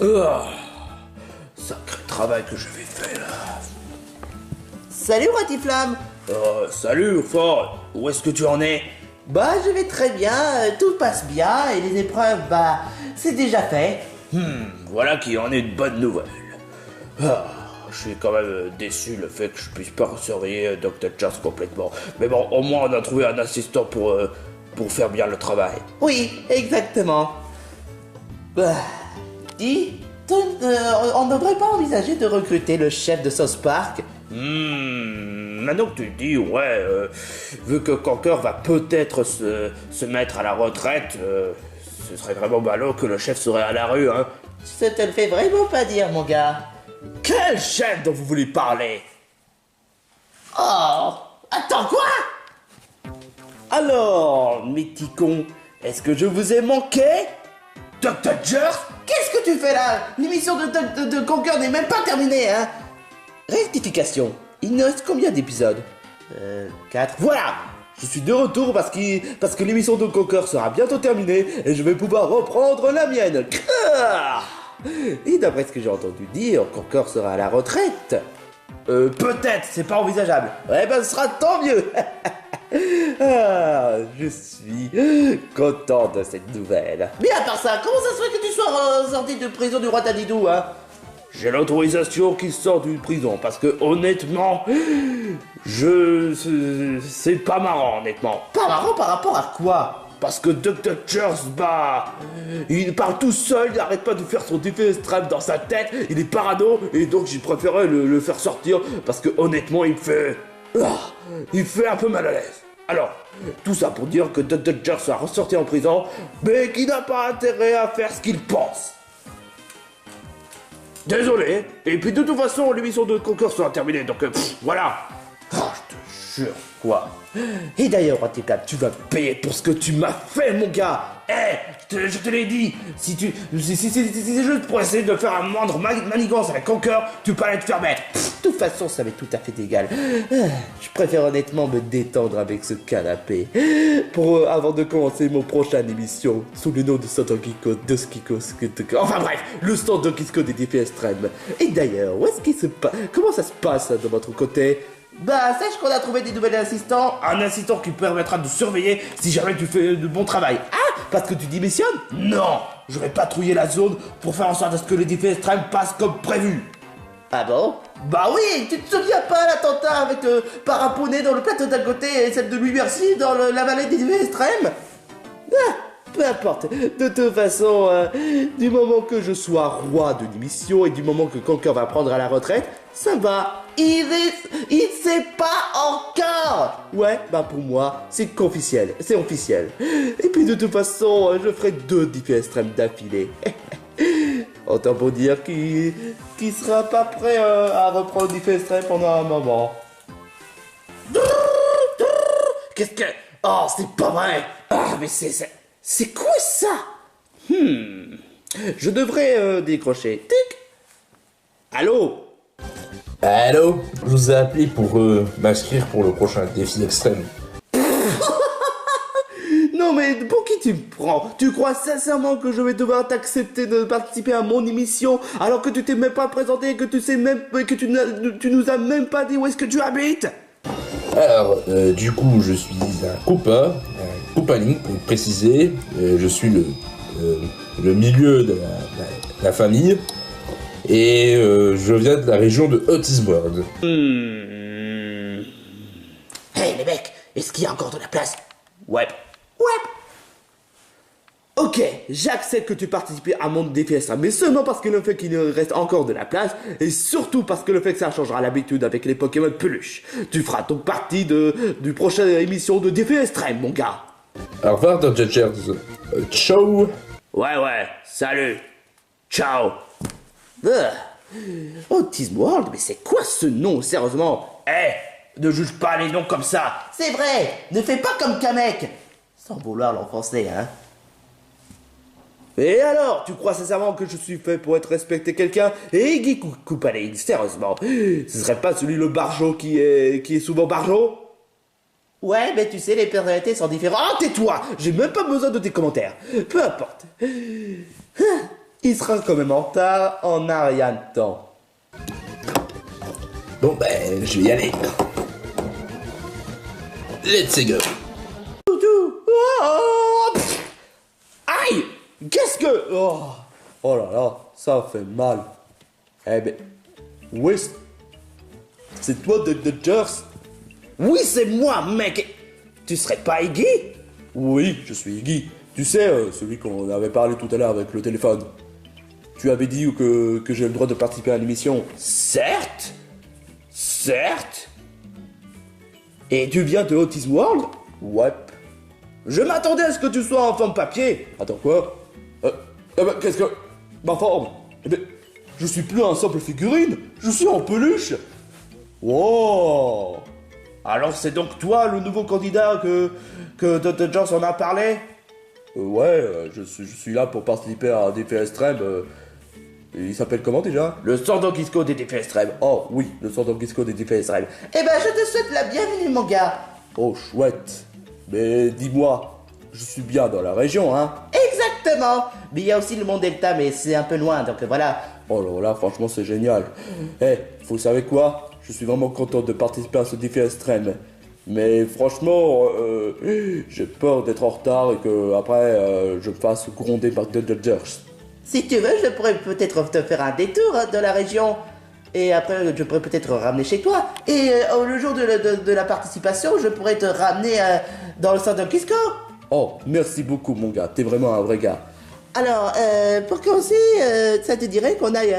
Ah, sacré travail que j'avais fait là. Salut Ratiflamme. Salut, Fort. Où est-ce que tu en es? Bah je vais très bien, tout passe bien et les épreuves, bah c'est déjà fait. Voilà qui en est une bonne nouvelle. Ah, je suis quand même déçu le fait que je puisse pas surveiller Dr. Charles complètement. Mais bon, au moins on a trouvé un assistant pour faire bien le travail. Oui, exactement. Bah, dis, on ne devrait pas envisager de recruter le chef de South Park? Maintenant que tu le dis, ouais, vu que Conker va peut-être se mettre à la retraite, ce serait vraiment ballot que le chef serait à la rue, hein. Ça te le fait vraiment pas dire, mon gars. Quel chef dont vous voulez parler? Oh, attends, quoi? Alors, mes petits cons, est-ce que je vous ai manqué? Dr. Jerk? Qu'est-ce que tu fais là? L'émission de Conker n'est même pas terminée, hein? Rectification, il ne reste combien d'épisodes? 4. Voilà! Je suis de retour parce que l'émission de Conker sera bientôt terminée et je vais pouvoir reprendre la mienne. Et d'après ce que j'ai entendu dire, Conker sera à la retraite. Peut-être, c'est pas envisageable. Eh ben, ce sera tant mieux. Ah, je suis content de cette nouvelle. Mais à part ça, comment ça se fait que tu sois sorti de prison du roi Tadidou, hein? J'ai l'autorisation qui sort d'une prison parce que honnêtement, c'est pas marrant honnêtement. Pas marrant par rapport à quoi? Parce que Dr. Charles, bah, il parle tout seul, il n'arrête pas de faire son effet extrême dans sa tête, il est parano, et donc j'ai préféré le faire sortir parce que honnêtement il fait un peu mal à l'aise. Alors, tout ça pour dire que Dr. Charles sera ressorti en prison, mais qu'il n'a pas intérêt à faire ce qu'il pense. Désolé, et puis de toute façon l'émission de Conker sera terminée, donc voilà. Ah, je te jure. Quoi? Et d'ailleurs, Raticap, tu vas payer pour ce que tu m'as fait, mon gars. Je te l'ai dit, si c'est juste pour essayer de faire un moindre manigance avec Conker, tu peux aller te faire mettre. De toute façon, ça m'est tout à fait égal. Je préfère honnêtement me détendre avec ce canapé. Avant de commencer mon prochaine émission, sous le nom de Santokiko de Skiko. Enfin bref, le stand de Kisko des défis extrêmes. Et d'ailleurs, comment ça se passe de votre côté? Bah, sache qu'on a trouvé des nouveaux assistants. Un assistant qui permettra de surveiller si jamais tu fais de bon travail. Ah, parce que tu démissionnes? Non, je vais patrouiller la zone pour faire en sorte à ce que les défis extrêmes passent comme prévu. Ah bon? Bah oui, tu te souviens pas l'attentat avec Paraponnet dans le plateau d'à côté et celle de Louis Merci dans la vallée des défis extrêmes? Ah, peu importe. De toute façon, du moment que je sois roi de l'émission et du moment que Conker va prendre à la retraite, ça va. Il sait pas encore. Ouais, bah pour moi, c'est officiel. C'est officiel. Et puis de toute façon, je ferai 2 défis extrêmes d'affilée. Autant pour dire qu'il sera pas prêt à reprendre le défi extrême pendant un moment. Qu'est-ce que... Oh, c'est pas vrai. Ah, mais c'est quoi ça? Je devrais décrocher. Tic. Allô? Allô, je vous ai appelé pour m'inscrire pour le prochain défi extrême. Non mais pour qui tu me prends? Tu crois sincèrement que je vais devoir t'accepter de participer à mon émission alors que tu t'es même pas présenté et que tu sais même que tu nous as même pas dit où est-ce que tu habites? Alors, du coup, je suis un Koopaling pour préciser. Je suis le milieu de la famille. Et je viens de la région de Otis World. Hey les mecs, est-ce qu'il y a encore de la place? Ouais. Ok, j'accepte que tu participes à mon défi extrême, mais seulement parce que le fait qu'il reste encore de la place, et surtout parce que le fait que ça changera l'habitude avec les Pokémon peluches. Tu feras donc partie du prochaine émission de défi extrême, mon gars. Au revoir, Dr. Charles. Ciao. Ouais, salut. Ciao. Autism World, mais c'est quoi ce nom, sérieusement? Ne juge pas les noms comme ça. C'est vrai, ne fais pas comme Kamek. Sans vouloir l'enfoncer, hein. Et alors, tu crois sincèrement que je suis fait pour être respecté quelqu'un? Et Iggy Koopaling, sérieusement, ce serait pas celui le barjot qui est souvent barjot? Ouais, mais tu sais, les personnalités sont différentes. Ah, tais-toi! J'ai même pas besoin de tes commentaires. Peu importe. Il sera quand même en retard, on n'a rien de temps. Bon, ben, je vais y aller. Let's go. Oh, pff. Aïe! Qu'est-ce que... Oh là là, ça fait mal. Eh ben... Oui, c'est toi de Dodgers? Oui, c'est moi, mec. Tu serais pas Iggy? Oui, je suis Iggy. Tu sais, celui qu'on avait parlé tout à l'heure avec le téléphone. Tu avais dit que j'ai le droit de participer à l'émission. Certes. Certes. Et tu viens de Otis World? Ouais. Je m'attendais à ce que tu sois en forme papier. Attends, quoi? Qu'est-ce que... Ma forme? Eh ben, je suis plus un simple figurine. Je suis en peluche. Wow. Alors c'est donc toi le nouveau candidat que Dodgers en a parlé? Ouais, je suis là pour participer à un défi extrême. Il s'appelle comment déjà? Le Sordongisco des défis extrêmes. Oh oui, le Sordongisco des défis extrêmes. Eh ben, je te souhaite la bienvenue, mon gars. Oh chouette. Mais dis-moi, je suis bien dans la région, hein? Exactement. Mais il y a aussi le Mont Delta, mais c'est un peu loin, donc voilà. Oh là là, franchement c'est génial. Vous savez quoi? Je suis vraiment content de participer à ce défi extrême. Mais franchement, j'ai peur d'être en retard et que après je me fasse gronder par The Dodgers. Si tu veux, je pourrais peut-être te faire un détour de la région. Et après, je pourrais peut-être ramener chez toi. Et le jour de la participation, je pourrais te ramener dans le centre de Kisco. Oh, merci beaucoup mon gars, t'es vraiment un vrai gars. Alors, pour commencer, ça te dirait qu'on aille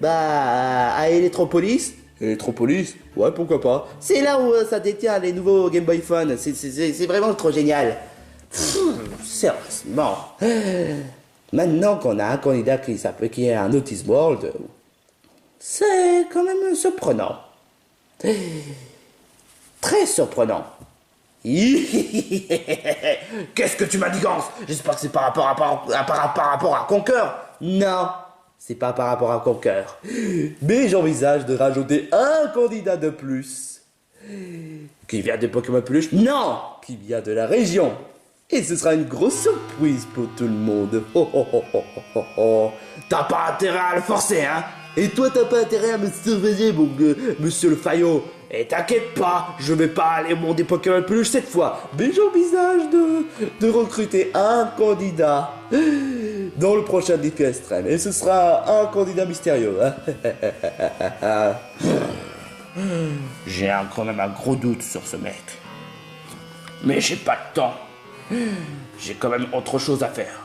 à Electropolis? Electropolis? Ouais, pourquoi pas. C'est là où ça détient les nouveaux Game Boy Phone. C'est vraiment trop génial. Sérieusement. Maintenant qu'on a un candidat qui est un Otis World, c'est quand même surprenant. Très surprenant. Qu'est-ce que tu m'as dit, Gans? J'espère que c'est par rapport à Conquer. Non, c'est pas par rapport à Conquer. Mais j'envisage de rajouter un candidat de plus. Qui vient de Pokémon Peluche? Non, qui vient de la région. Et ce sera une grosse surprise pour tout le monde. Oh, oh, oh, oh, oh, oh. T'as pas intérêt à le forcer, hein? Et toi, t'as pas intérêt à me surveiller, monsieur le Fayot. Et t'inquiète pas, je vais pas aller au monde des Pokémon Peluche cette fois. Mais j'envisage de recruter un candidat dans le prochain défi extrême. Et ce sera un candidat mystérieux. Hein? J'ai quand même un gros doute sur ce mec. Mais j'ai pas de temps. J'ai quand même autre chose à faire.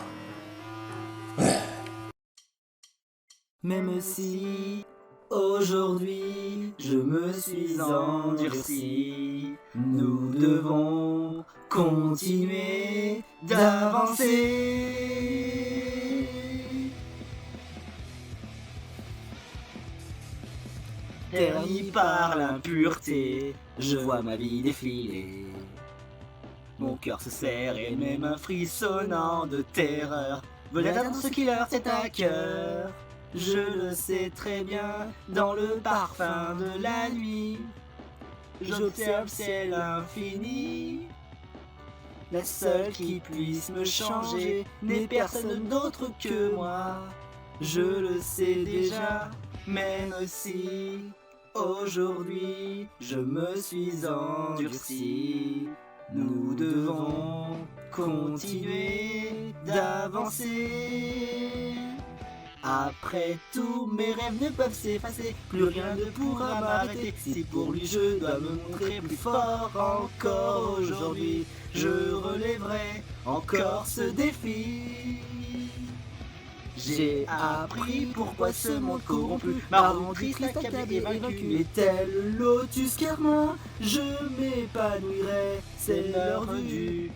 Même si aujourd'hui je me suis endurci, nous devons continuer d'avancer. Terni par l'impureté, je vois ma vie défiler. Mon cœur se serre et même un frissonnant de terreur veut atteindre ce qui leur tient à cœur. Je le sais très bien, dans le parfum de la nuit, j'observe ciel infini. La seule qui puisse me changer n'est personne d'autre que moi. Je le sais déjà, même si aujourd'hui je me suis endurci. Nous devons continuer d'avancer. Après tout, mes rêves ne peuvent s'effacer, plus rien ne pourra m'arrêter. Si pour lui je dois me montrer plus fort encore aujourd'hui, je relèverai encore ce défi. J'ai appris pourquoi ce monde corrompu m'a rendu triste, accablé et vaincu. Et tel le lotus karma, je m'épanouirai, c'est l'heure venue.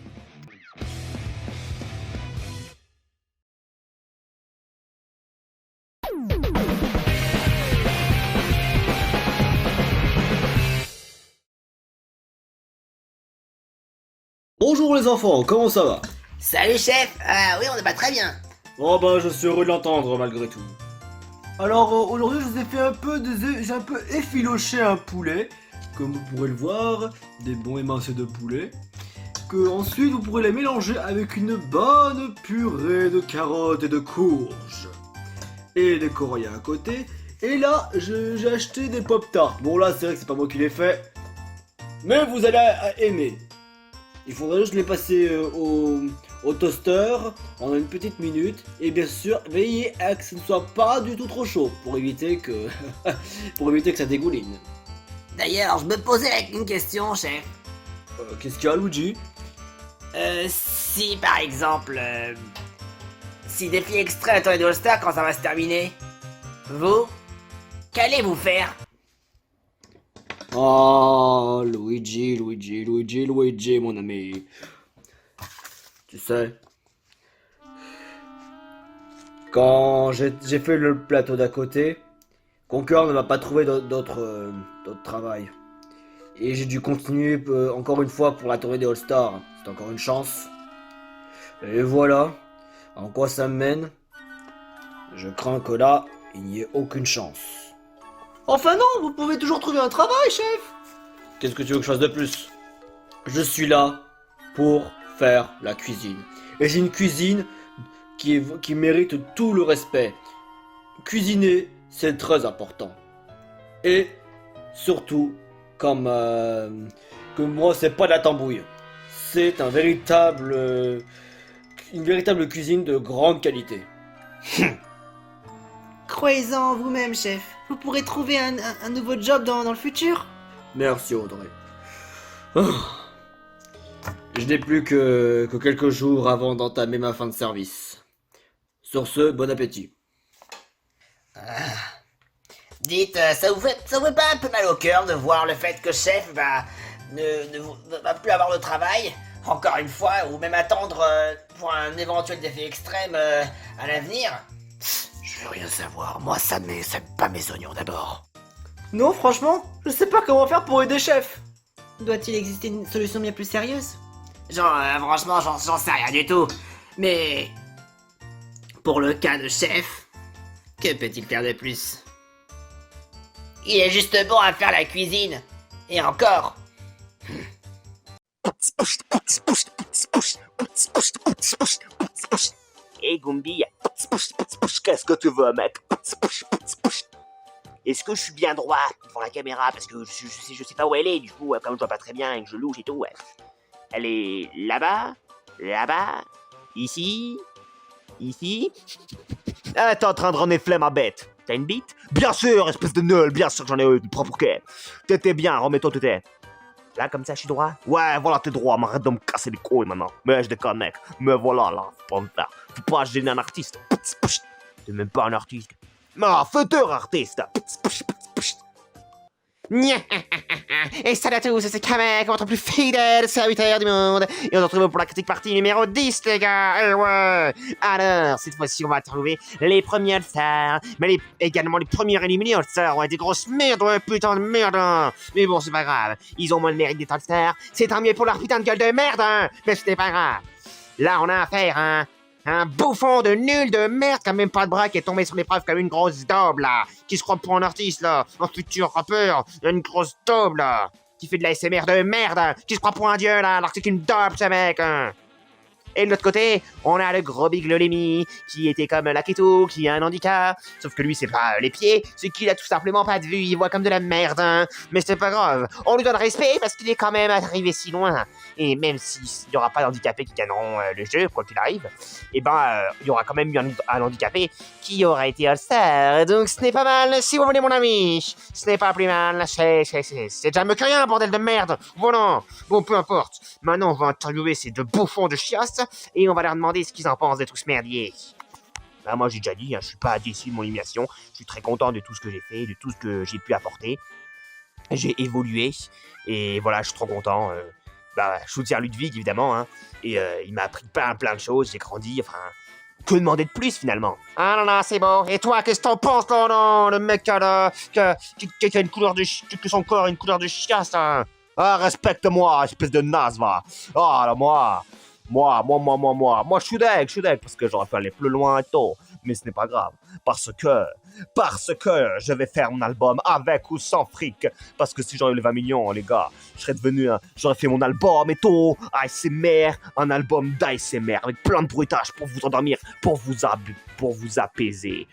Bonjour les enfants, comment ça va? Salut chef, oui on va très bien. Oh bah je suis heureux de l'entendre malgré tout. Alors aujourd'hui je vous ai fait j'ai un peu effiloché un poulet, comme vous pourrez le voir, des bons émincés de poulet, que ensuite vous pourrez les mélanger avec une bonne purée de carottes et de courges. et des Coréens à côté. Et là, j'ai acheté des Pop-Tarts. Bon là, c'est vrai que c'est pas moi qui les fais, mais vous allez aimer. Il faudrait juste les passer au toaster en une petite minute. Et bien sûr, veillez à que ce ne soit pas du tout trop chaud pour éviter que, pour éviter que ça dégouline. D'ailleurs, je me posais une question, chef. Qu'est-ce qu'il y a, Luigi? Si par exemple, si Défi Extra à la tournée de All-Star quand ça va se terminer, vous, qu'allez-vous faire? Oh, Luigi, mon ami. Tu sais, quand j'ai fait le plateau d'à côté, Conquer ne m'a pas trouvé d'autre travail. Et j'ai dû continuer encore une fois pour la tournée des All-Stars. C'est encore une chance. Et voilà, en quoi ça me mène? Je crains que là, il n'y ait aucune chance. Enfin non, vous pouvez toujours trouver un travail, chef. Qu'est-ce que tu veux que je fasse de plus? Je suis là pour faire la cuisine. Et c'est une cuisine qui mérite tout le respect. Cuisiner, c'est très important. Et surtout, comme moi, c'est pas de la tambouille. C'est une véritable cuisine de grande qualité. Croyez-en vous-même, chef. Vous pourrez trouver un nouveau job dans le futur. Merci, Audrey. Je n'ai plus que quelques jours avant d'entamer ma fin de service. Sur ce, bon appétit. Dites, ça vous fait pas un peu mal au cœur de voir le fait que chef va plus avoir de travail, encore une fois, ou même attendre pour un éventuel défi extrême à l'avenir? Je veux rien savoir, moi ça me pas mes oignons d'abord. Non, franchement, je sais pas comment faire pour aider chef. Doit-il exister une solution bien plus sérieuse? Franchement, j'en sais rien du tout. Mais pour le cas de chef, que peut-il faire de plus? Il est juste bon à faire la cuisine. Et encore. Hey Gumby, qu'est-ce que tu veux, mec? Est-ce que je suis bien droit devant la caméra? Parce que je sais pas où elle est, du coup, comme je vois pas très bien et que je louche et tout, ouais. Elle est là-bas, ici. Ah, t'es en train de renifler ma bête. T'as une bite? Bien sûr, espèce de nul, bien sûr que j'en ai une propre quai. T'étais bien, remets-toi tout est. Là, comme ça, je suis droit? Ouais, voilà, t'es droit, mais arrête de me casser les couilles maintenant. Mais je déconne, mec. Mais voilà, là, faut pas me faire. Faut pas gêner un artiste. T'es même pas un artiste. Non, futur artiste. Et salut à tous, c'est Kamek, votre plus fidèle serviteur du monde. Et on se retrouve pour la critique partie numéro 10, les gars. Et ouais. Alors, cette fois-ci, on va trouver les premiers All-Stars, mais également les premiers éliminés All-Stars. Ouais, des grosses merdes, ouais, putain de merde. Hein. Mais bon, c'est pas grave. Ils ont moins le mérite d'être All-Stars. C'est tant mieux pour leur putain de gueule de merde, hein. Mais ce n'est pas grave. Là, on a affaire, hein. Un bouffon de nul de merde qui a même pas de bras, qui est tombé sur l'épreuve comme une grosse daube, là. Qui se croit pour un artiste, là. Un futur rappeur. Une grosse daube, là. Qui fait de la SMR de merde, hein. Qui se croit pour un dieu, là. Alors que c'est qu'une daube, ce mec, hein. Et de l'autre côté, on a le gros Big Lolemi, qui était comme Laketo, qui a un handicap. Sauf que lui, c'est pas les pieds, c'est qu'il a tout simplement pas de vue, il voit comme de la merde, hein. Mais c'est pas grave, on lui donne respect parce qu'il est quand même arrivé si loin. Et même s'il y aura pas d'handicapés qui gagneront le jeu, quoi qu'il arrive, et ben, il y aura quand même eu un handicapé qui aura été All-Star. Donc ce n'est pas mal, si vous voulez mon ami. Ce n'est pas plus mal, c'est déjà mieux que rien, bordel de merde. Voilà, bon, peu importe. Maintenant, on va interviewer ces deux bouffons de chiasse et on va leur demander ce qu'ils en pensent de tout ce merdier. Bah, moi j'ai déjà dit, hein, je suis pas déçu de mon élimination, je suis très content de tout ce que j'ai fait, de tout ce que j'ai pu apporter. J'ai évolué et voilà, je suis trop content. Bah, je soutiens Ludwig évidemment, hein, et il m'a appris plein de choses, j'ai grandi, enfin, que demander de plus finalement. Ah non, non, c'est bon. Et toi, qu'est-ce que t'en penses, là, non, le mec qui a une couleur de que son corps a une couleur de chiasse, hein. Ah, respecte-moi, espèce de naze, va. Ah, là, moi, je suis deck, parce que j'aurais pu aller plus loin et tout, mais ce n'est pas grave, parce que je vais faire mon album avec ou sans fric, parce que si j'aurais eu les 20 millions, les gars, j'aurais fait mon album et tout, ASMR, un album d'ASMR, avec plein de bruitages pour vous endormir, pour vous pour vous apaiser.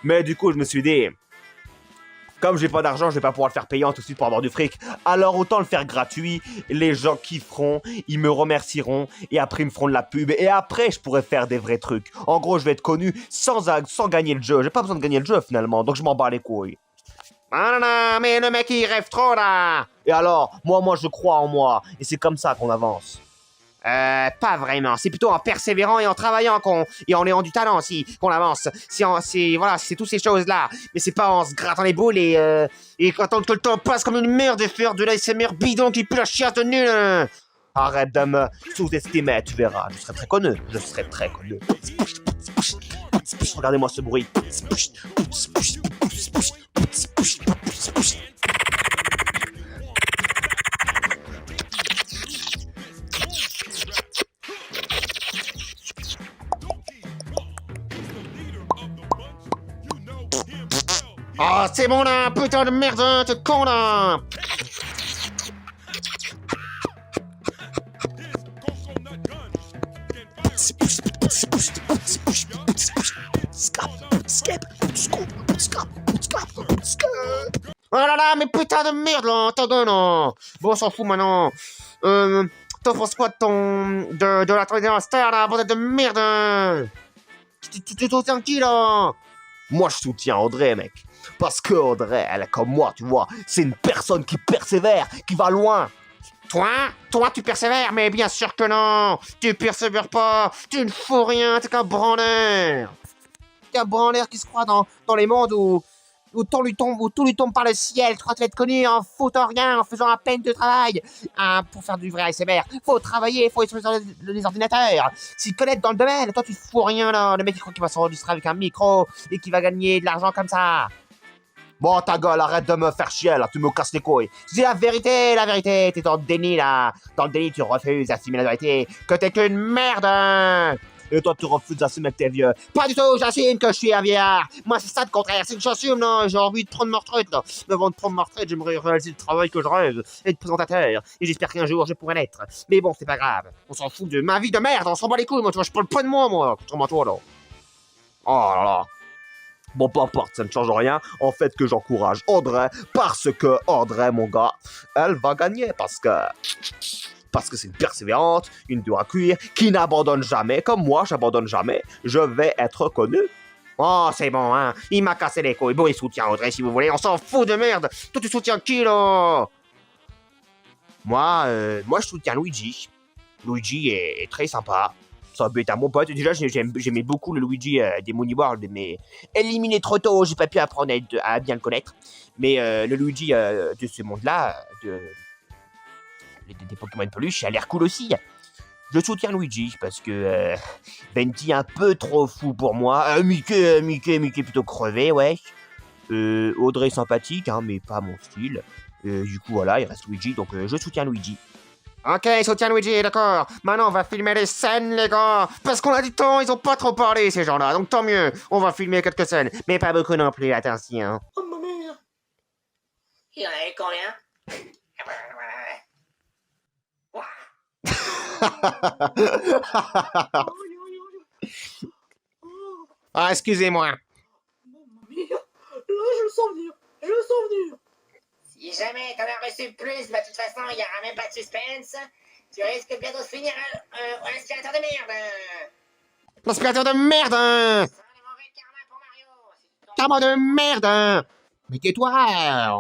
Mais du coup, je me suis dit, comme j'ai pas d'argent, je vais pas pouvoir le faire payant tout de suite pour avoir du fric. Alors autant le faire gratuit. Les gens kifferont, ils me remercieront et après ils me feront de la pub. Et après, je pourrai faire des vrais trucs. En gros, je vais être connu sans gagner le jeu. J'ai pas besoin de gagner le jeu finalement, donc je m'en bats les couilles. Ah non, non, mais le mec il rêve trop là. Et alors, moi je crois en moi. Et c'est comme ça qu'on avance. Pas vraiment. C'est plutôt en persévérant et en travaillant et en ayant du talent aussi qu'on avance. C'est toutes ces choses-là. Mais c'est pas en se grattant les boules et attendre que le temps passe comme une merde et faire de l'ASMR bidon qui pue la chiasse de nul. Arrête de me sous-estimer, tu verras. Je serai très connu. Regardez-moi ce bruit. Oh, c'est bon là, putain de merde, hein, t'es con là. Oh là là, mais putain de merde là, ta gueule là. Bon, on s'en fout maintenant. T'en penses quoi de la troisième star là, bordel de merde hein. Tu soutiens qui là? Moi, je soutiens Audrey, mec. Parce que Audrey, elle est comme moi, tu vois. C'est une personne qui persévère, qui va loin. Toi, tu persévères, mais bien sûr que non. Tu persévères pas. Tu ne fous rien, t'es qu'un branleur. T'es un branleur qui se croit dans les mondes où tout lui tombe par le ciel. Tu crois que tu vas être connu en foutant rien, en faisant à peine de travail. Pour faire du vrai ASMR, faut travailler, faut être sur les ordinateurs. S'y connaître dans le domaine, toi tu fous rien là. Le mec il croit qu'il va s'enregistrer avec un micro et qu'il va gagner de l'argent comme ça. Bon, ta gueule, arrête de me faire chier, là, tu me casses les couilles. C'est la vérité, t'es dans le déni, là. Dans le déni, tu refuses d'assumer la vérité, que t'es qu'une merde, hein. Et toi, tu refuses d'assumer que t'es vieux. Pas du tout, j'assume que je suis un vieillard. Moi, c'est ça le contraire, c'est que j'assume, là. J'ai envie de prendre ma retraite, là. Mais avant de prendre ma retraite, j'aimerais réaliser le travail que je rêve, être présentateur. Et j'espère qu'un jour, je pourrai l'être. Mais bon, c'est pas grave. On s'en fout de ma vie de merde, on s'en bat les couilles, moi, tu vois, je parle pas de moi, contrairement à toi, là. Oh là là. Bon, peu importe, ça ne change rien. En fait, que j'encourage Audrey, parce que Audrey, mon gars, elle va gagner, parce que c'est une persévérante, une dure à cuire, qui n'abandonne jamais, comme moi, j'abandonne jamais. Je vais être connu. Oh, c'est bon, hein. Il m'a cassé les couilles. Bon, il soutient Audrey, si vous voulez. On s'en fout de merde. Toi, tu soutiens qui, là? Moi, je soutiens Luigi. Luigi est très sympa. Ça peut être un bon pote. Déjà, j'aimais beaucoup le Luigi des Mooney World, mais éliminé trop tôt, j'ai pas pu apprendre à bien le connaître. Mais le Luigi de ce monde-là, des Pokémon peluche, a l'air cool aussi. Je soutiens Luigi parce que Venti est un peu trop fou pour moi. Mickey plutôt crevé, ouais. Audrey sympathique, hein, mais pas mon style. Du coup, voilà, il reste Luigi, donc je soutiens Luigi. Ok, soutien Luigi, d'accord. Maintenant, on va filmer les scènes, les gars. Parce qu'on a du temps, ils ont pas trop parlé, ces gens-là. Donc tant mieux, on va filmer quelques scènes. Mais pas beaucoup non plus, attention. Oh ma mère. Il y en avait combien? Ah, excusez-moi. Mamma mia. Là, je le sens venir. Si jamais t'en as reçu plus, bah de toute façon, il n'y aura même pas de suspense. Tu risques bientôt de finir un aspirateur de merde. L'aspirateur de merde, hein. Sans les mauvais karma pour Mario. Karma de merde, hein. Mais tais-toi,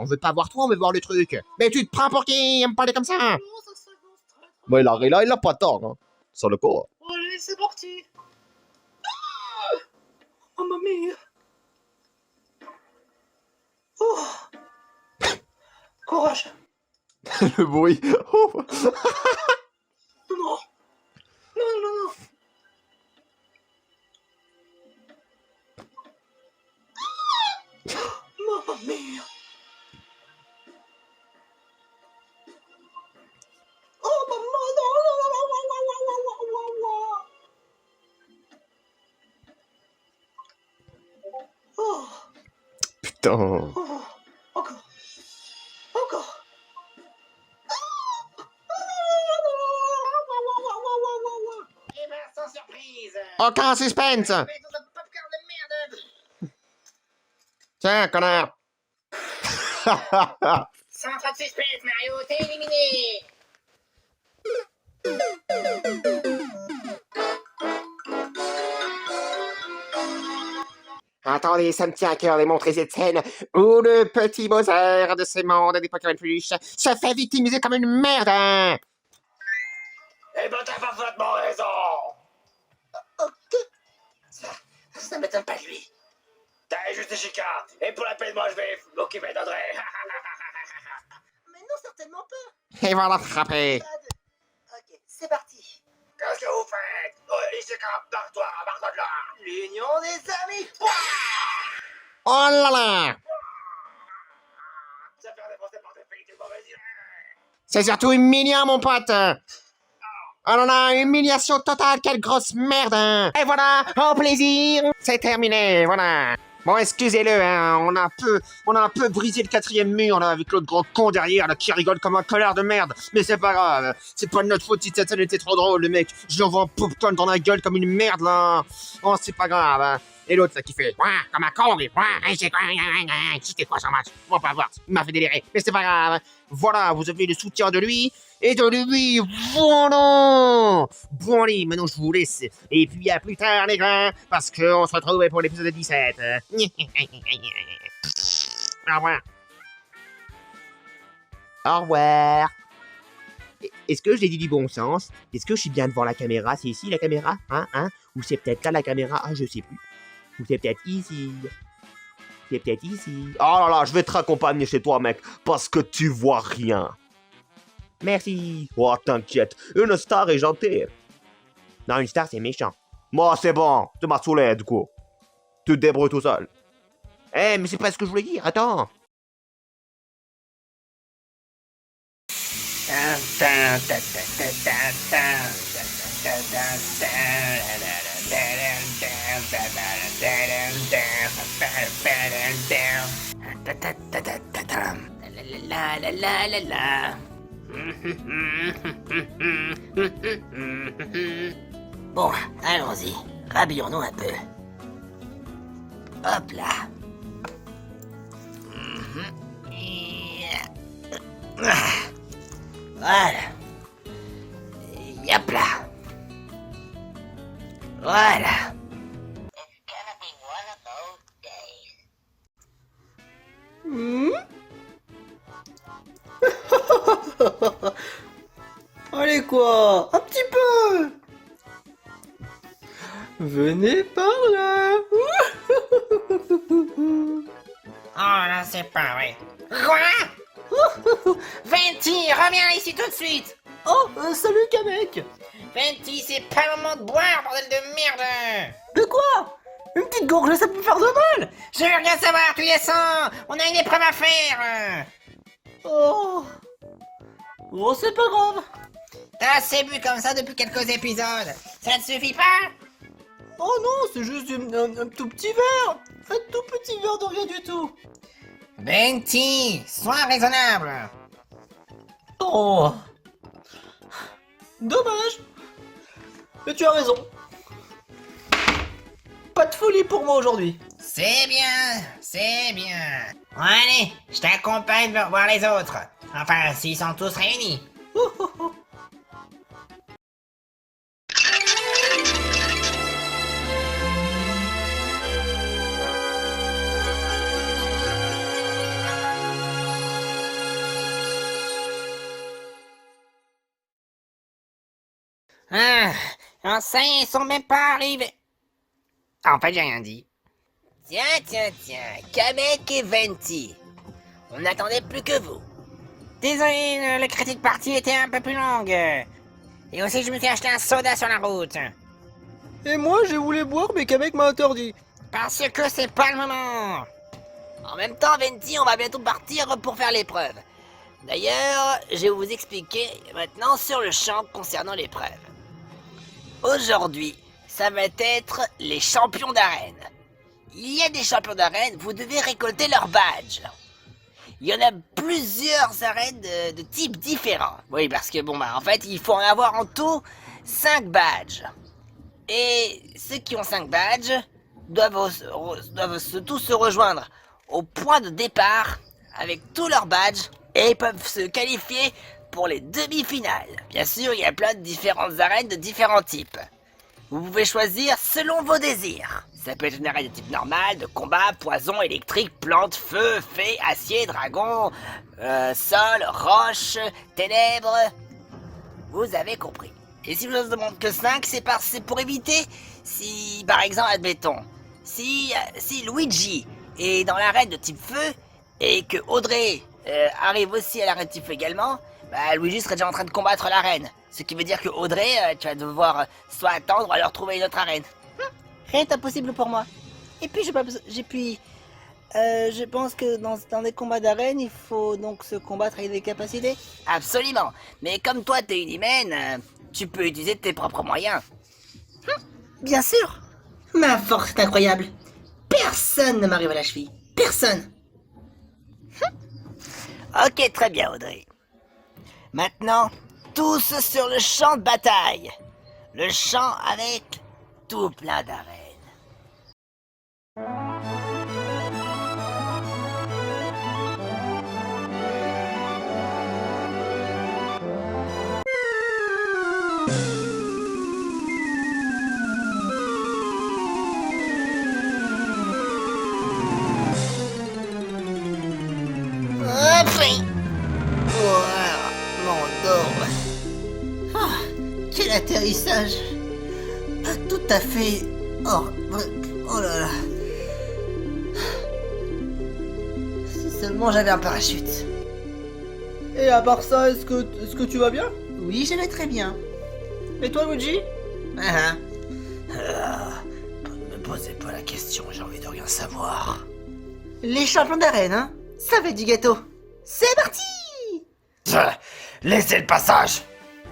on veut pas voir toi, on veut voir le truc. Mais tu te prends pour qui à me parler comme ça? Non, ça serait bon, c'est très, très Bah, il a pas tort, hein. Sur le corps. bon. Allez, c'est parti. Oh ma mia. Oh. Courage. Le bruit. Oh. Non. Non. Mamma mia. Oh mamma, non. Oh. Putain. Oh. Encore. Et ben, sans surprise. Oh Aucun suspense. Mais dans un popcorn de merde. Tiens, connard. Sans trop de suspense, Mario, t'es éliminé. Attendez, ça me tient à cœur de montrer cette scène où le petit Bowser de ce monde des Pokémon Peluche se fait victimiser comme une merde. Hein. Eh ben, t'as parfaitement raison. Ok. Ça m'étonne pas de lui. T'as juste Chica. Et pour la peine, moi, je vais m'occuper d'André. Mais non, certainement pas. Et voilà, frappé. Ok, c'est parti. Qu'est-ce que vous faites? Ishika, barre-toi de là. L'union des amis. Oh là là. Ça fait dépenser par des pays de mauvaise idée. C'est surtout humiliant, mon pote. Oh là là, humiliation totale, quelle grosse merde. Hein. Et voilà, au plaisir. C'est terminé, voilà. Bon, excusez-le, hein, on a un peu brisé le 4e mur, là, avec l'autre gros con derrière, là, qui rigole comme un connard de merde. Mais c'est pas grave, c'est pas de notre faute si cette scène était trop drôle, le mec. Je lui envoie un popcorn dans la gueule comme une merde, là. Oh, c'est pas grave, hein. Et l'autre, là, qui fait, ouais, comme un con, mais, ouais, c'était quoi ça match? On va pas voir, il m'a fait délirer. Mais c'est pas grave, voilà, vous avez le soutien de lui, et de lui, voilà. Bon, allez, maintenant je vous laisse. Et puis à plus tard, les gars, parce qu'on se retrouve pour l'épisode 17. Au revoir. Au revoir. Est-ce que j'ai dit du bon sens? Est-ce que je suis bien devant la caméra? C'est ici la caméra? Hein? Ou c'est peut-être là la caméra? Ah, je sais plus. Ou c'est peut-être ici. C'est peut-être ici. Oh là là, je vais te raccompagner chez toi, mec, parce que tu vois rien. Merci. Oh, t'inquiète, une star est gentille. Non, une star, c'est méchant. Moi, c'est bon, tu m'as saoulé, du coup. Tu te débrouilles tout seul. Eh, mais c'est pas ce que je voulais dire, attends. Bon, allons-y. Rhabillons-nous un peu. Hop là. Voilà. Yop là. Voilà. Allez quoi, un petit peu. Venez par là. Oh là, c'est pas vrai. Quoi? Venti, reviens ici tout de suite. Oh, salut Kamek. Venti, c'est pas le moment de boire, bordel de merde. De quoi? Une petite gorgée, ça peut me faire de mal. Je veux rien savoir, tu descends. On a une épreuve à faire. Oh, c'est pas grave. T'as assez bu comme ça depuis quelques épisodes. Ça ne suffit pas? Oh non, c'est juste un tout petit verre. Un tout petit verre de rien du tout. Venti, sois raisonnable. Oh, dommage. Mais tu as raison. Pas de folie pour moi aujourd'hui. C'est bien, c'est bien. Bon, allez, je t'accompagne voir les autres. Enfin, s'ils sont tous réunis. Ah, ça y est, ils sont même pas arrivés. Ah, en fait, j'ai rien dit. Tiens, Kamek et Venti. On n'attendait plus que vous. Désolé, le critique partie était un peu plus longue. Et aussi, je me suis acheté un soda sur la route. Et moi, j'ai voulu boire, mais Kamek m'a interdit. Parce que c'est pas le moment. En même temps, Venti, on va bientôt partir pour faire l'épreuve. D'ailleurs, je vais vous expliquer maintenant sur le champ concernant l'épreuve. Aujourd'hui, ça va être les champions d'arène. Il y a des champions d'arène, vous devez récolter leur badge. Il y en a plusieurs arènes de types différents. Oui, parce que en fait, il faut en avoir en tout 5 badges. Et ceux qui ont 5 badges doivent tous se rejoindre au point de départ avec tous leurs badges et peuvent se qualifier pour les demi-finales. Bien sûr, il y a plein de différentes arènes de différents types. Vous pouvez choisir selon vos désirs. Ça peut être une arène de type normal, de combat, poison, électrique, plante, feu, fée, acier, dragon, sol, roche, ténèbres. Vous avez compris. Et si je vous demande que 5, c'est pour éviter si, par exemple, admettons, si Luigi est dans l'arène de type feu et que Audrey arrive aussi à l'arène de type feu également, bah Luigi serait déjà en train de combattre l'arène. Ce qui veut dire que Audrey, tu vas devoir soit attendre ou alors trouver une autre arène. Rien n'est impossible pour moi. Et puis, je pense que dans des combats d'arène, il faut donc se combattre avec des capacités. Absolument. Mais comme toi, t'es une humaine, tu peux utiliser tes propres moyens. Bien sûr. Ma force est incroyable. Personne ne m'arrive à la cheville. Personne. Ok, très bien, Audrey. Maintenant, tous sur le champ de bataille. Le champ avec tout plein d'arènes. Mon dos. Ah, quel atterrissage. Pas tout à fait. Oh là là. Si seulement j'avais un parachute. Et à part ça, est-ce que tu vas bien? Oui, je vais très bien. Et toi, Luigi? Ne me posez pas la question, j'ai envie de rien savoir. Les champions d'arène, hein? Ça va être du gâteau. C'est parti! Laissez le passage.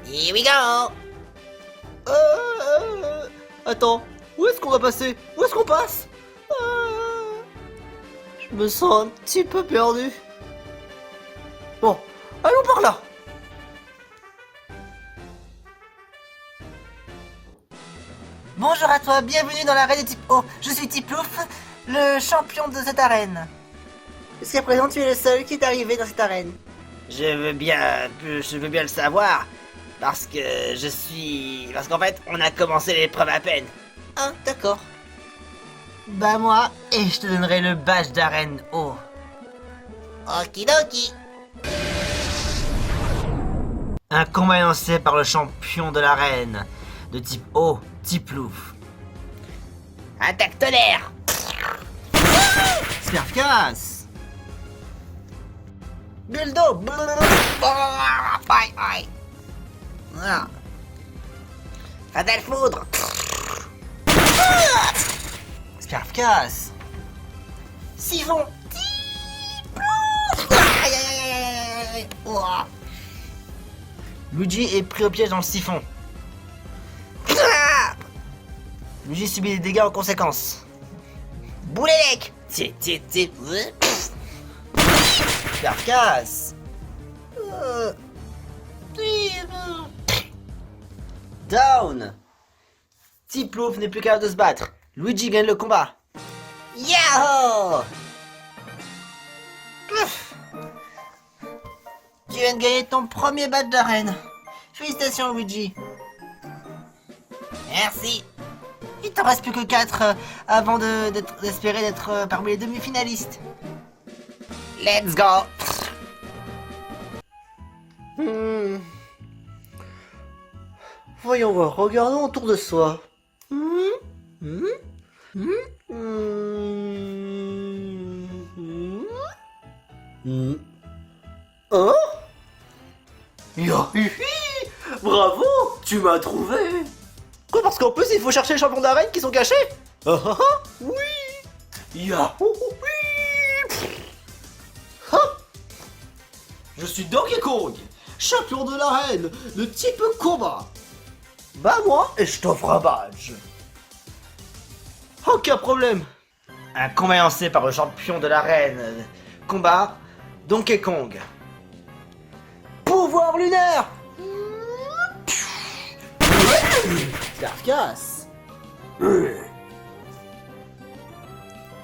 Here we go. Attends, où est-ce qu'on va passer? Où est-ce qu'on passe? Je me sens un petit peu perdu. Bon, allons par là. Bonjour à toi, bienvenue dans l'arène de type O. Je suis Tiplouf, le champion de cette arène. Jusqu'à présent, tu es le seul qui est arrivé dans cette arène. Je veux bien le savoir, parce qu'en fait, on a commencé l'épreuve à peine. Ah, d'accord. Bah moi, et je te donnerai le badge d'arène O. Okidoki. Un combat lancé par le champion de l'arène, de type O, Tiplouf. Attaque tonnerre. Sperfcasse. Buldo. Bye bye. Voilà. Fatal foudre. Sperfcasse. Siphon. Aïe aïe aïe aïe aïe. Ouah. Luigi est pris au piège dans le siphon. Luigi subit des dégâts en conséquence. Boulet lec. Tiens. Sperfcasse. Down. Tiplouf n'est plus capable de se battre. Luigi gagne le combat. Yahoo. Tu viens de gagner ton premier badge d'arène. Félicitations Luigi. Merci. Il t'en reste plus que 4 avant d'espérer d'être parmi les demi-finalistes. Let's go. Voyons voir, regardons autour de soi. Oh? Yahihi! Bravo! Tu m'as trouvé! Quoi, parce qu'en plus il faut chercher les champions d'arène qui sont cachés? Oui! Yahoo! Je suis Donkey Kong, champion de l'arène, de type combat. Bah moi, et je t'offre un badge. Aucun problème. Un combat lancé par le champion de l'arène. Combat Donkey Kong. Pouvoir lunaire. Sperfcasse.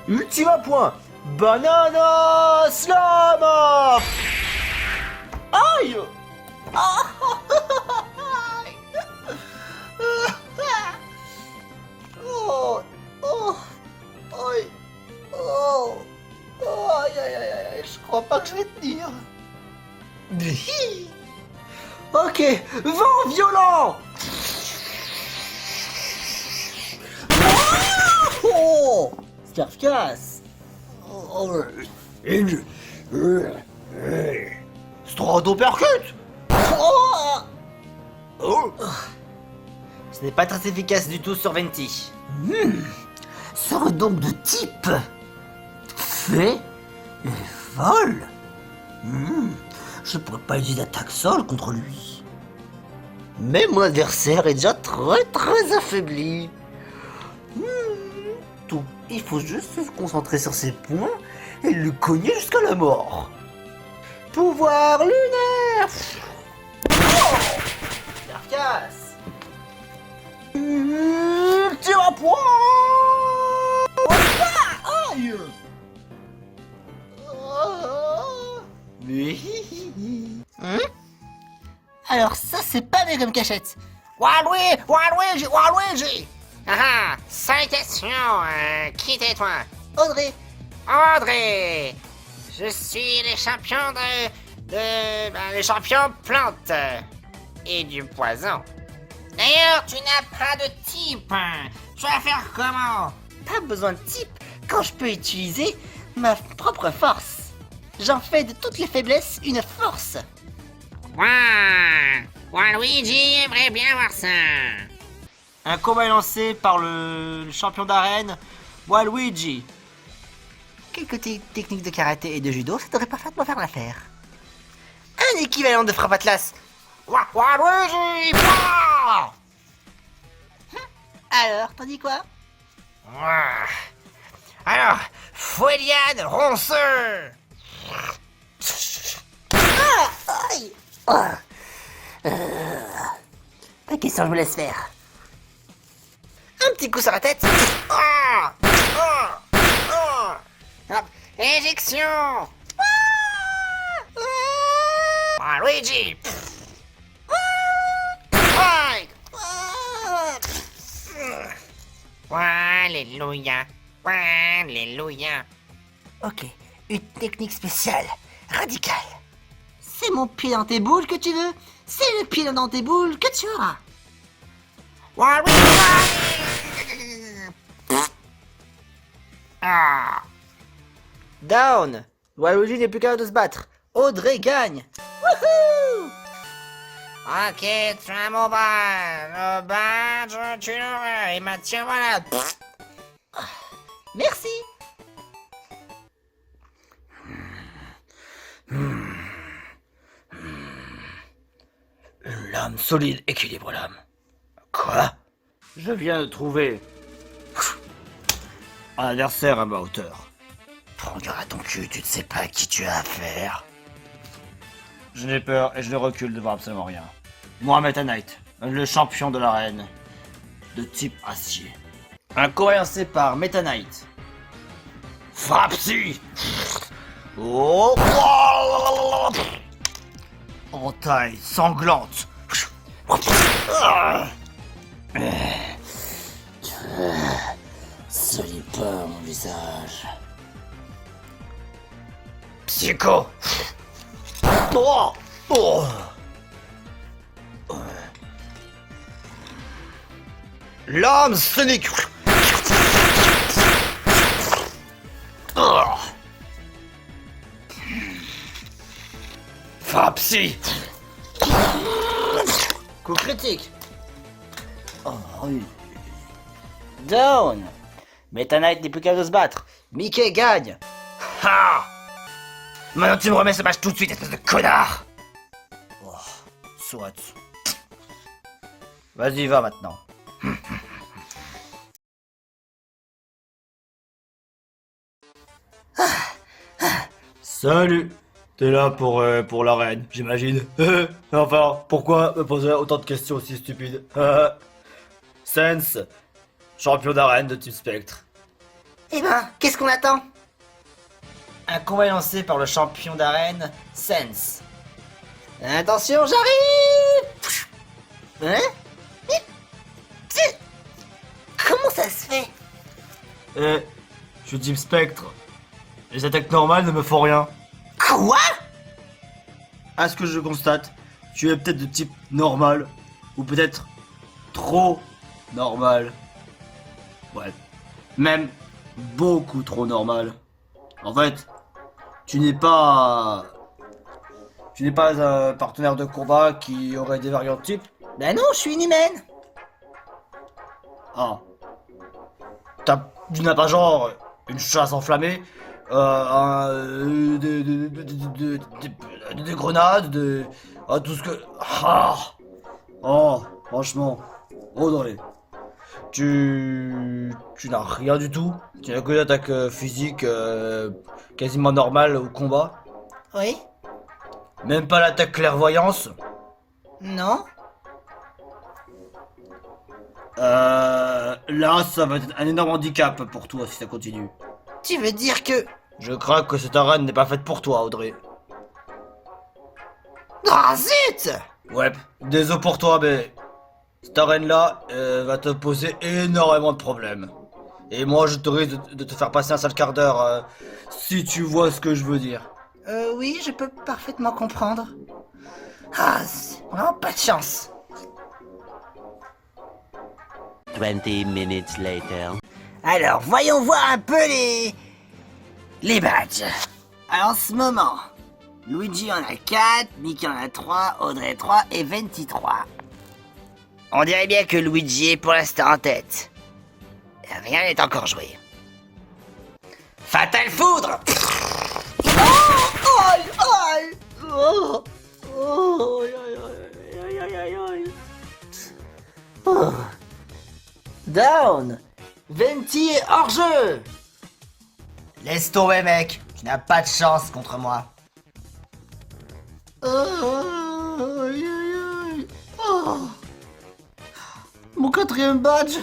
Ultima point. Banana Slam. Aïe. Oh, oh, aïe, oh, aïe, aïe, aïe, aïe, je crois pas que je vais tenir. Ok, vent violent. Oh, c'est efficace. Strado percute. Ce n'est pas très efficace du tout sur Venti. Serait donc de type fait et vol. Je pourrais pas utiliser d'attaque sol contre lui. Mais mon adversaire est déjà très affaibli. Donc il faut juste se concentrer sur ses points et le cogner jusqu'à la mort. Pouvoir lunaire. Efficace. Ultima point. Aïe. Alors ça c'est pas bien comme cachette. Waluigi. Ah, salutations, qui t'es-toi? Audrey. André. Je suis les champions les champions plantes et du poison. D'ailleurs, tu n'as pas de type. Tu vas faire comment? Pas besoin de type quand je peux utiliser ma propre force. J'en fais de toutes les faiblesses une force. Waluigi aimerait bien voir ça. Un combat est lancé par le champion d'arène, Waluigi. Quelques techniques de karaté et de judo, ça devrait parfaitement faire l'affaire. Un équivalent de frappe atlas. Waluigi. Alors, t'en dis quoi? Alors, Foueliade ronceux. Aïe. Pas question, je me laisse faire. Un petit coup sur la tête. Éjection. Waluigi. Alléluia. Alléluia. Ok, une technique spéciale, radicale. C'est mon pied dans tes boules que tu veux. C'est le pied dans tes boules que tu auras. Down. Waluigi n'est plus capable de se battre. Audrey gagne. Wouhou! Ok, tu as mon badge. Le badge, tu l'auras. Et maintenant, voilà. Merci. Une lame solide équilibre l'âme. Quoi? Je viens de trouver un adversaire à ma hauteur. Prends garde à ton cul, tu ne sais pas à qui tu as affaire. Je n'ai peur et je ne recule devant absolument rien. Moi, Meta Knight, le champion de l'arène, de type acier. Un combat lancé par Meta Knight. Frappe-si! Oh! Entaille sanglante. Salis pas mon visage. Psycho. Oh, oh. Lame scénique. Frappe psy. Coup critique. Oh, oui. Down. Meta Knight n'est plus capable de se battre. Mickey gagne. Ha! Maintenant tu me remets ce match tout de suite, espèce de connard. Oh, soit. Vas-y, va maintenant. Salut. T'es là pour la reine, j'imagine. Enfin, pourquoi me poser autant de questions aussi stupides? Sense, champion d'arène de Team Spectre. Eh ben, qu'est-ce qu'on attend? Un combat est lancé par le champion d'arène, Sense. Attention, j'arrive! Hein? Mais... Comment ça se fait? Je suis Team Spectre. Les attaques normales ne me font rien. Quoi? À ce que je constate, tu es peut-être de type normal, ou peut-être trop normal. Ouais, même beaucoup trop normal. En fait, tu n'es pas un partenaire de combat qui aurait des variantes type. Ben non, je suis une humaine. Ah. Tu n'as pas genre une chasse enflammée, des grenades, tout ce que... Ah. Oh, franchement, Audrey, tu n'as rien du tout. Tu n'as que l'attaque physique quasiment normale au combat. Oui? Même pas l'attaque clairvoyance. Non? Là, ça va être un énorme handicap pour toi si ça continue. Tu veux dire que... Je crains que cette arène n'est pas faite pour toi, Audrey. Ah zut! Ouais, désolé pour toi, mais cette arène-là va te poser énormément de problèmes. Et moi, je te risque de te faire passer un sale quart d'heure, si tu vois ce que je veux dire. Oui, je peux parfaitement comprendre. Ah, c'est vraiment pas de chance. 20 minutes later. Alors, voyons voir un peu les badges. En ce moment, Luigi en a 4, Mickey en a 3, Audrey 3 et Venti 3. On dirait bien que Luigi est pour l'instant en tête. Rien n'est encore joué. Fatal Foudre! Down! Venti est hors jeu! Laisse tomber, mec, tu n'as pas de chance contre moi. Mon quatrième badge!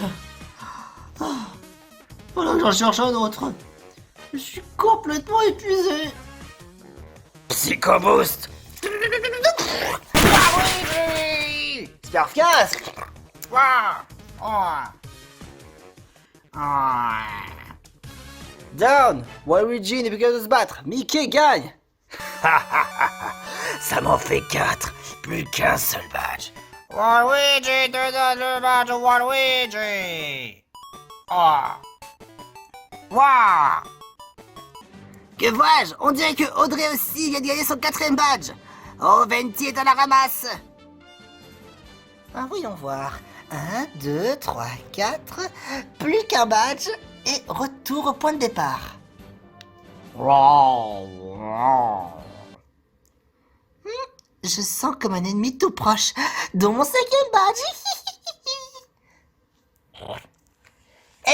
Voilà que j'en cherche un autre. Je suis complètement épuisé. Psycho Boost! Scarf casque! Down! Waluigi n'est plus qu'à de se battre. Mickey gagne! Ça m'en fait 4, plus qu'un seul badge. Waluigi te donne le badge Waluigi! Que vois-je? On dirait que Audrey aussi vient de gagner son 4ème badge. Oh, Venti est à la ramasse. Ah, voyons voir. 1, 2, 3, 4. Plus qu'un badge et retour au point de départ. Je sens comme un ennemi tout proche, dont mon 5e badge.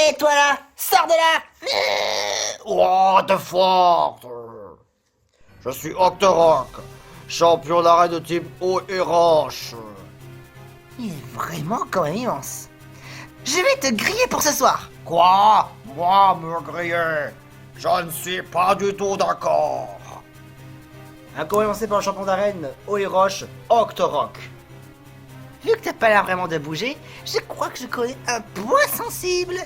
Et toi là, sors de là! Oh, de force! Je suis Octorok, champion d'arène de type eau et roche. Il est vraiment quand même immense. Je vais te griller pour ce soir. Quoi? Moi me griller? Je ne suis pas du tout d'accord. Un combat lancé par le champion d'arène, Oiroche, Octorok. Vu que t'as pas l'air vraiment de bouger, je crois que je connais un point sensible.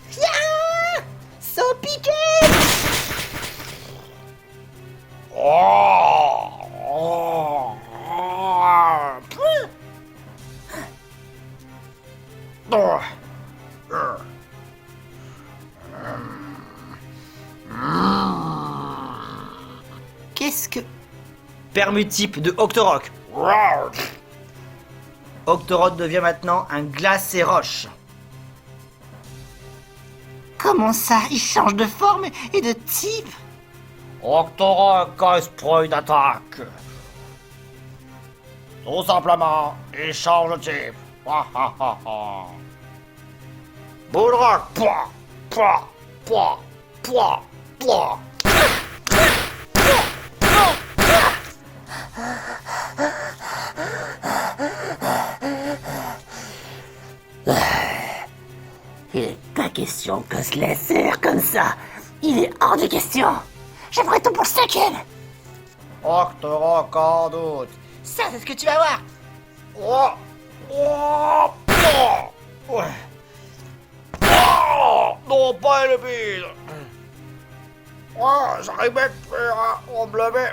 Viens! Sans piquer! Qu'est-ce que... Permutype de Octorok. Octorok devient maintenant un glacé roche. Comment ça, il change de forme et de type? Octorok a esprit d'attaque. Tout simplement, il change de type. Bullrock, pouah, pouah, pouah, pouah, pouah. Il est pas question qu'on se laisse faire comme ça. Il est hors de question. J'aimerais tout pour le 5e. Octorok en doute. Ça, c'est ce que tu vas voir. Oh, oh, oh, ouais. Oh, non, pas le bide. Oh, j'arrive même plus à me lever.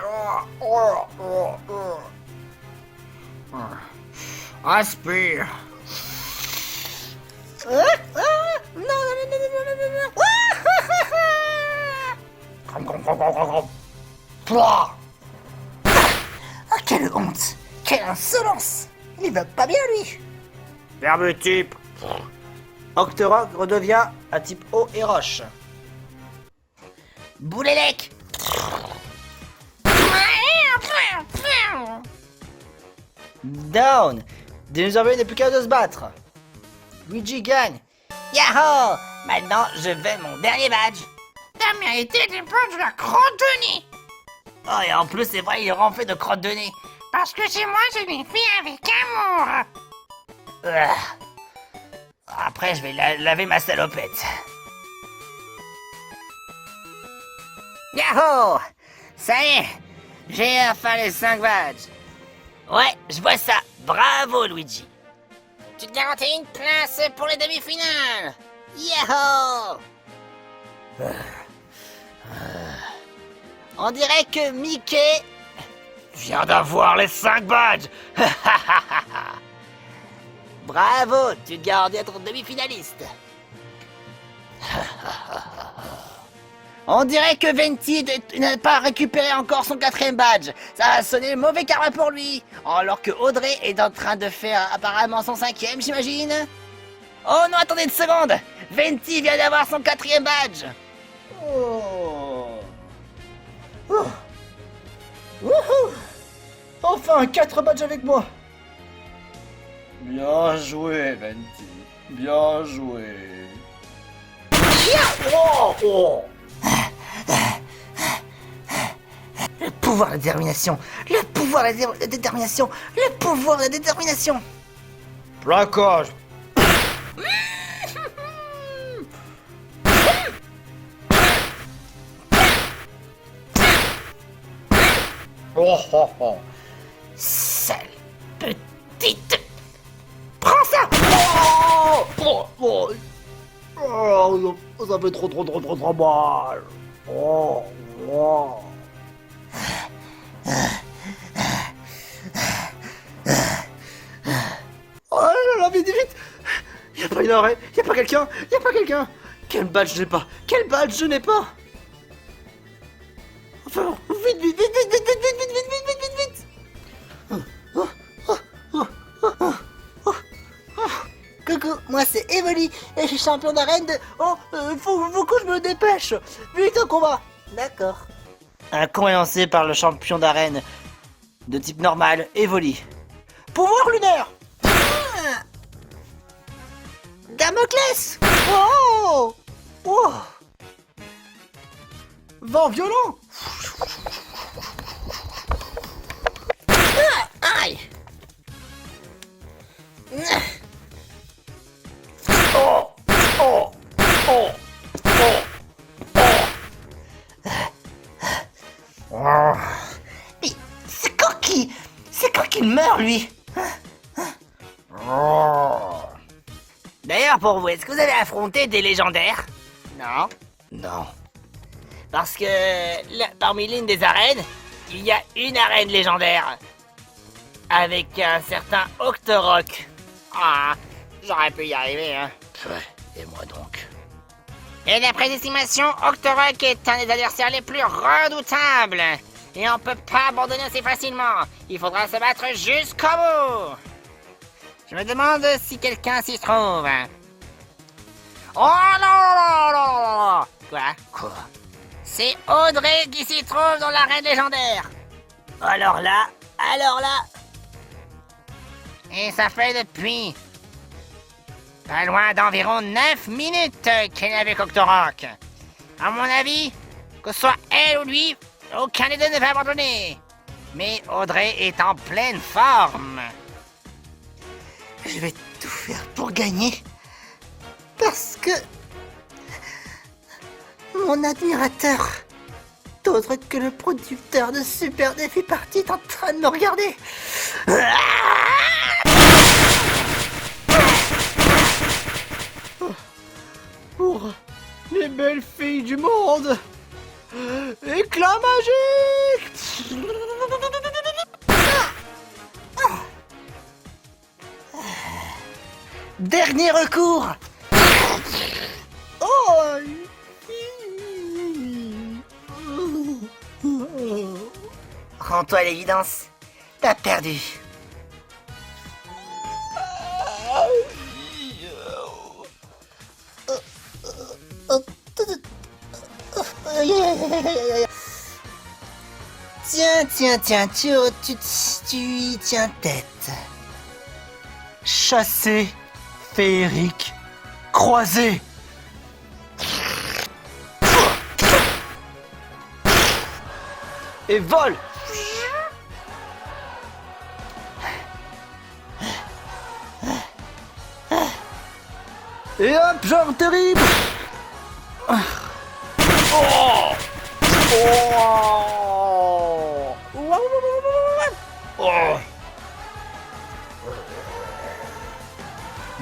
Aspire. Non, non, non, non, non, non, non. Oh, quelle honte. Quelle insolence. Il va pas bien, lui. Verbe type. Octorok redevient à type eau et roche. Boulélec. Down. Désormais, il n'est plus qu'à de se battre. Luigi gagne. Yahoo. Maintenant, je veux mon dernier badge. T'as mérité du point de la crotte de nez. Oh, et en plus, c'est vrai, il est rempli de crottes de nez. Parce que c'est moi, je l'ai fait avec amour. Après, je vais laver ma salopette. Yahoo! Ça y est, j'ai enfin les 5 badges. Ouais, je vois ça. Bravo, Luigi. Tu te garantis une place pour les demi-finales. Yahoo! On dirait que Mickey vient d'avoir les 5 badges. Bravo, tu te garantis d'être demi-finaliste. On dirait que Venti n'a pas récupéré encore son 4e badge. Ça a sonné le mauvais karma pour lui. Alors que Audrey est en train de faire apparemment son 5e, j'imagine. Oh non, attendez une seconde. Venti vient d'avoir son 4e badge. Oh. Oh. Wouhou. Enfin, 4 badges avec moi. Bien joué, Venti. Bien joué. Oh, oh. Le pouvoir de la détermination. Le pouvoir de la détermination. Le pouvoir de la détermination. Plaquage. Oh, oh, oh. Sale petite. Prends ça. Oh, oh, oh. Oh, ça fait trop mal. Oh, oh. Oh là là, vite, vite. Y'a pas une arrêt, y'a pas quelqu'un. Quel badge je n'ai pas. Enfin, vite. Coucou, moi c'est Evoli et je suis champion d'arène de... Oh, faut que je me dépêche. Vite au combat. D'accord. Un con est lancé par le champion d'arène de type normal, Evoli. Pouvoir lunaire. Damoclès. Oh. Oh. Vent violent. Aïe. Oh. Mais c'est quand qu'il meurt, lui. D'ailleurs, pour vous, est-ce que vous avez affronté des légendaires? Non. Non. Parce que parmi l'une des arènes, il y a une arène légendaire. Avec un certain Octorok. Ah, j'aurais pu y arriver, hein. Ouais, et moi donc. Et d'après les estimations, Octorok est un des adversaires les plus redoutables. Et on peut pas abandonner aussi facilement. Il faudra se battre jusqu'au bout. Je me demande si quelqu'un s'y trouve. Oh non. Quoi? C'est Audrey qui s'y trouve dans l'arène légendaire. Alors là. Et ça fait depuis pas loin d'environ 9 minutes qu'elle est avec Octorok. À mon avis, que ce soit elle ou lui, aucun des deux ne va abandonner. Mais Audrey est en pleine forme. Je vais tout faire pour gagner. Parce que mon admirateur. D'autre que le producteur de Super Défi Party est en train de me regarder. Pour les belles filles du monde. Éclat magique. Dernier recours. Rends-toi à l'évidence. T'as perdu. Tiens, tu y tiens tête. Chassé, féerique, croisé. Et vol. Et hop, genre terrible.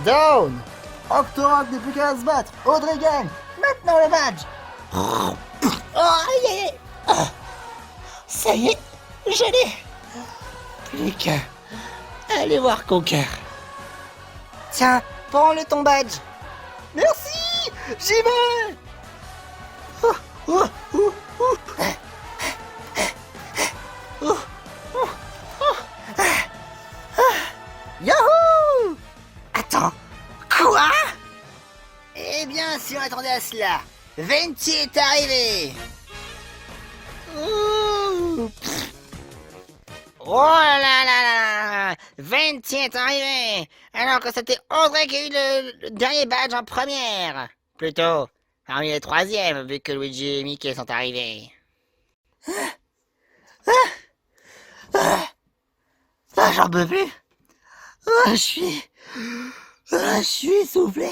Down. Octorok n'est plus qu'à se battre. Audrey gagne. Maintenant le badge. Aïe. Ça y est, je l'ai. Plus qu'à aller voir Conker. Tiens, prends-le ton badge. Merci, j'y vais. Yahoo! Attends, quoi? Eh bien, si on attendait à cela, Venti est arrivé. Oh là là! Venti est arrivé! Alors que c'était Audrey qui a eu le dernier badge en première! Plutôt, parmi les troisièmes, vu que Luigi et Mickey sont arrivés. J'en peux plus! Je suis essoufflé!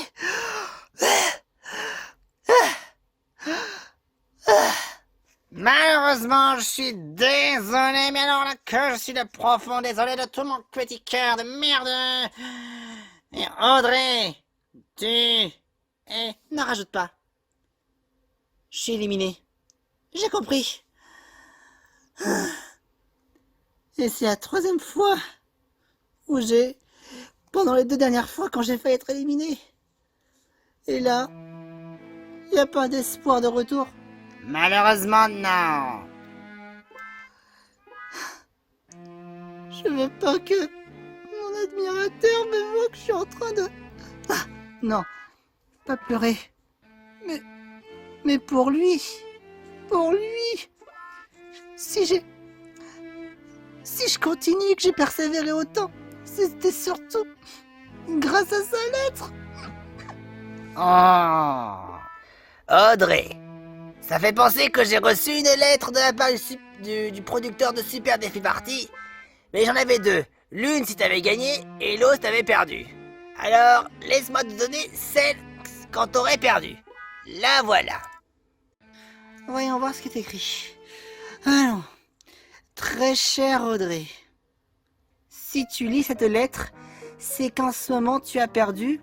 Malheureusement, je suis désolé, mais alors là que je suis de profond désolé de tout mon petit cœur de merde. Et Audrey, ne rajoute pas. Je suis éliminé. J'ai compris. Et c'est la troisième fois où pendant les 2 dernières fois quand j'ai failli être éliminé. Et là, il n'y a pas d'espoir de retour. Malheureusement, non. Je veux pas que mon admirateur me voit que je suis en train de... Ah, non, pas pleurer. Mais pour lui. Si je continue et que j'ai persévéré autant, c'était surtout grâce à sa lettre. Oh, Audrey. Ça fait penser que j'ai reçu une lettre de la part du producteur de Super Défi Party. Mais j'en avais 2. L'une si t'avais gagné et l'autre si t'avais perdu. Alors, laisse-moi te donner celle quand t'aurais perdu. La voilà. Voyons voir ce qui est écrit. Alors, très chère Audrey. Si tu lis cette lettre, c'est qu'en ce moment tu as perdu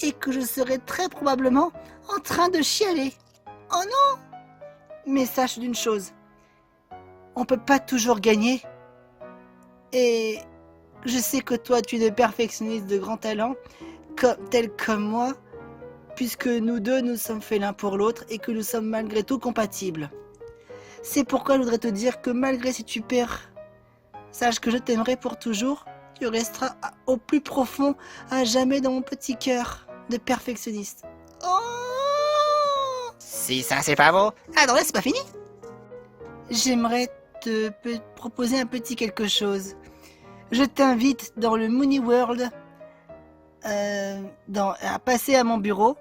et que je serai très probablement en train de chialer. Oh non! Mais sache d'une chose, on peut pas toujours gagner. Et je sais que toi, tu es une perfectionniste de grand talent, tel comme moi, puisque nous deux, nous sommes faits l'un pour l'autre et que nous sommes malgré tout compatibles. C'est pourquoi je voudrais te dire que malgré si tu perds, sache que je t'aimerai pour toujours. Tu resteras au plus profond, à jamais dans mon petit cœur de perfectionniste. Oh! Si ça c'est pas beau, attendez, c'est pas fini. J'aimerais te proposer un petit quelque chose. Je t'invite dans le Mooney World à passer à mon bureau.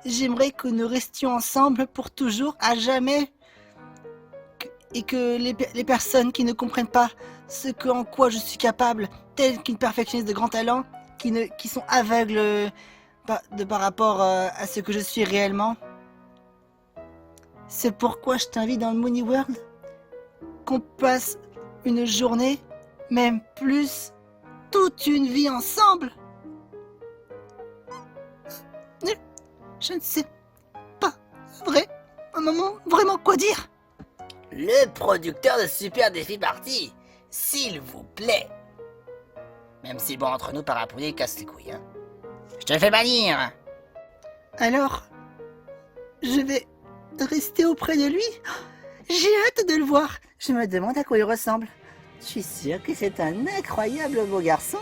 J'aimerais que nous restions ensemble pour toujours, à jamais. Et que les personnes qui ne comprennent pas en quoi je suis capable, telles qu'une perfectionniste de grand talent, qui sont aveugles par rapport à ce que je suis réellement, C'est pourquoi je t'invite dans le Mooney World. Qu'on passe une journée, même plus, toute une vie ensemble. Je ne sais pas vraiment quoi dire. Le producteur de Super Défi Party, s'il vous plaît. Même si bon, entre nous, Parapluie casse les couilles, hein. Je te le fais bannir. Alors, je vais rester auprès de lui. J'ai hâte de le voir. Je me demande à quoi il ressemble. Je suis sûre que c'est un incroyable beau garçon.